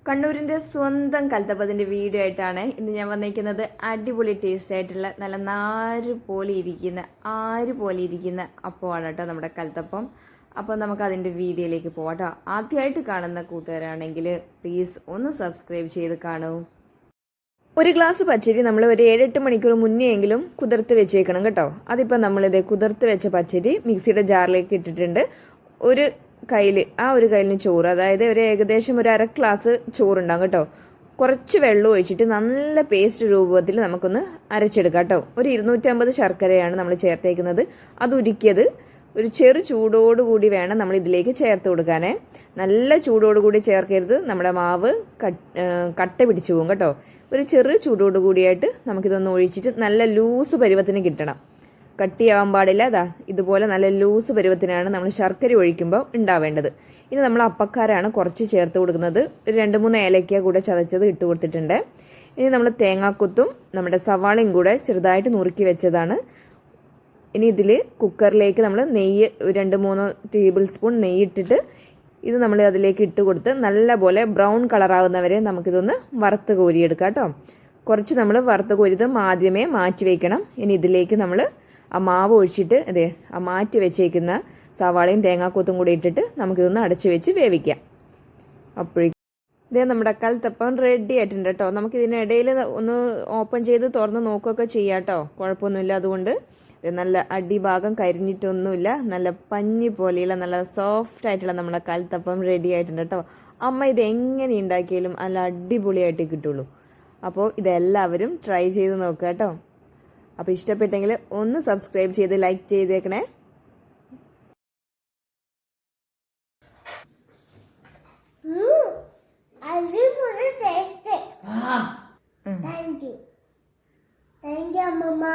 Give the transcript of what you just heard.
കണ്ണൂരിന്റെ സ്വന്തം കൽത്തപ്പത്തിന്റെ വീഡിയോ ആയിട്ടാണ് ഇന്ന് ഞാൻ വന്നിരിക്കുന്നത്. അടിപൊളി ടേസ്റ്റ് ആയിട്ടുള്ള നല്ല ആര് പോലെ ഇരിക്കുന്ന അപ്പമാണ് കേട്ടോ നമ്മുടെ കൽത്തപ്പം. അപ്പോൾ നമുക്ക് അതിന്റെ വീഡിയോയിലേക്ക് പോവാം കേട്ടോ. ആദ്യമായിട്ട് കാണുന്ന കൂട്ടുകാരാണെങ്കിൽ പ്ലീസ് ഒന്ന് സബ്സ്ക്രൈബ് ചെയ്ത് കാണൂ. ഒരു ഗ്ലാസ് പച്ചരി നമ്മൾ ഒരു 7-8 മണിക്കൂർ മുന്നേ എങ്കിലും കുതിർത്ത് വെച്ചേക്കണം കേട്ടോ. അതിപ്പോൾ നമ്മളിത് കുതിർത്ത് വെച്ച പച്ചരി മിക്സിയുടെ ജാറിലേക്ക് ഇട്ടിട്ടുണ്ട്. ഒരു കയ്യിലിന് ചോറ്, അതായത് ഏകദേശം ഒരു 1/2 ഗ്ലാസ് ചോറുണ്ടാകും കേട്ടോ. കുറച്ച് വെള്ളം ഒഴിച്ചിട്ട് നല്ല പേസ്റ്റ് രൂപത്തിൽ നമുക്കൊന്ന് അരച്ചെടുക്കാം കേട്ടോ. ഒരു 250 ശർക്കരയാണ് നമ്മൾ ചേർത്തേക്കുന്നത്. അത് ഉരുക്കിയത് ഒരു ചെറു ചൂടോടുകൂടി വേണം നമ്മൾ ഇതിലേക്ക് ചേർത്ത് കൊടുക്കാനേ. നല്ല ചൂടോടുകൂടി ചേർക്കരുത്, നമ്മുടെ മാവ് കട്ട പിടിച്ചു പോകും കേട്ടോ. ഒരു ചെറു ചൂടോടുകൂടിയായിട്ട് നമുക്കിതൊന്ന് ഒഴിച്ചിട്ട് നല്ല ലൂസ് പരുവത്തിന് കിട്ടണം. കട്ടിയാവാൻ പാടില്ല. ഇതുപോലെ നല്ല ലൂസ് പരുവത്തിനാണ് നമ്മൾ ശർക്കര ഒഴിക്കുമ്പോൾ ഉണ്ടാവേണ്ടത്. ഇനി നമ്മൾ അപ്പക്കാരാണ് കുറച്ച് ചേർത്ത് കൊടുക്കുന്നത്. ഒരു 2-3 ഏലക്ക കൂടെ ചതച്ചത് ഇട്ട് കൊടുത്തിട്ടുണ്ട്. ഇനി നമ്മൾ തേങ്ങാക്കൊത്തും നമ്മുടെ സവാളയും കൂടെ ചെറുതായിട്ട് നുറുക്കി വെച്ചതാണ്. ഇനി ഇതിൽ കുക്കറിലേക്ക് നമ്മൾ നെയ്യ് 2-3 ടേബിൾ സ്പൂൺ നെയ്യ് ഇട്ടിട്ട് ഇത് നമ്മൾ അതിലേക്ക് ഇട്ട് കൊടുത്ത് നല്ലപോലെ ബ്രൗൺ കളറാവുന്നവരെ നമുക്കിതൊന്ന് വറുത്ത് കോരിയെടുക്കാം കേട്ടോ. കുറച്ച് നമ്മൾ വറുത്ത് കോരിയത് ആദ്യമേ മാറ്റി വയ്ക്കണം. ഇനി ഇതിലേക്ക് നമ്മൾ ആ മാവ് ഒഴിച്ചിട്ട് ആ മാറ്റി വെച്ചേക്കുന്ന സവാളയും തേങ്ങാക്കൊത്തും കൂടി ഇട്ടിട്ട് നമുക്കിതൊന്ന് അടച്ചു വെച്ച് വേവിക്കാം. അപ്പോഴേക്കും നമ്മുടെ കൽത്തപ്പം റെഡി ആയിട്ടുണ്ട് കേട്ടോ. നമുക്കിതിനിടയിൽ ഒന്ന് ഓപ്പൺ ചെയ്ത് തുറന്ന് നോക്കുകയൊക്കെ ചെയ്യാം കേട്ടോ, കുഴപ്പമൊന്നുമില്ല. അതുകൊണ്ട് നല്ല അടിഭാഗം കരിഞ്ഞിട്ടൊന്നുമില്ല, നല്ല പഞ്ഞി പോലെയുള്ള നല്ല സോഫ്റ്റ് ആയിട്ടുള്ള നമ്മളെ കൽത്തപ്പം റെഡി ആയിട്ടുണ്ട് കേട്ടോ. അമ്മ ഇത് എങ്ങനെ ഉണ്ടാക്കിയാലും നല്ല അടിപൊളിയായിട്ട് കിട്ടുള്ളൂ. അപ്പോൾ ഇതെല്ലാവരും ട്രൈ ചെയ്ത് നോക്കുക കേട്ടോ. അപ്പോൾ ഇഷ്ടപ്പെട്ടെങ്കിൽ ഒന്ന് സബ്സ്ക്രൈബ് ചെയ്ത് ലൈക്ക് ചെയ്തേക്കണേ. Thank you, Mama.